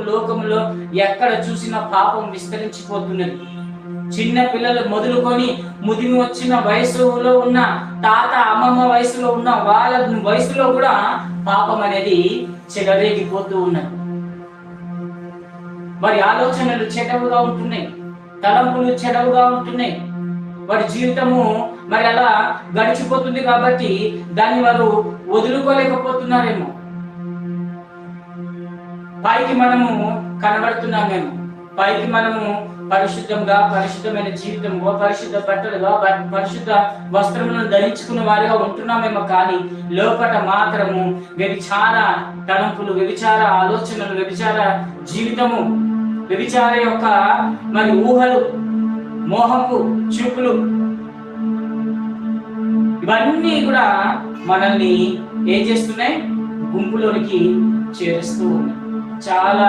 లోకంలో ఎక్కడ చూసినా పాపం విస్తరించిపోతున్నది. చిన్న పిల్లలు మొదలుకొని ముదిమి వచ్చిన వయసులో ఉన్న తాత అమ్మమ్మ వయసులో ఉన్న వాళ్ళ వయసులో కూడా పాపం అనేది చెలరేగిపోతూ ఉన్నది. వారి ఆలోచనలు చెడవుగా ఉంటున్నాయి, తలంపులు చెడవుగా ఉంటున్నాయి. వారి జీవితము మరి అలా గడిచిపోతుంది కాబట్టి దాన్ని వారు వదులుకోలేకపోతున్నారేమో. పైకి మనము కనబడుతున్నామేమో, పైకి మనము పరిశుద్ధమైన జీవితంగా, పరిశుద్ధ బట్టలుగా, పరిశుద్ధ వస్త్రములను ధరించుకున్న వారిగా ఉంటున్నామేమో, కానీ లోపట మాత్రము వ్యభిచార తలంపులు, వ్యభిచార ఆలోచనలు, వ్యభిచార జీవితము, వ్యభిచార యొక్క మరి ఊహలు, మోహపు చూపులు, ఇవన్నీ కూడా మనల్ని ఏం చేస్తున్నాయి? గుంపులోనికి చేరుస్తూ ఉన్నాయి. చాలా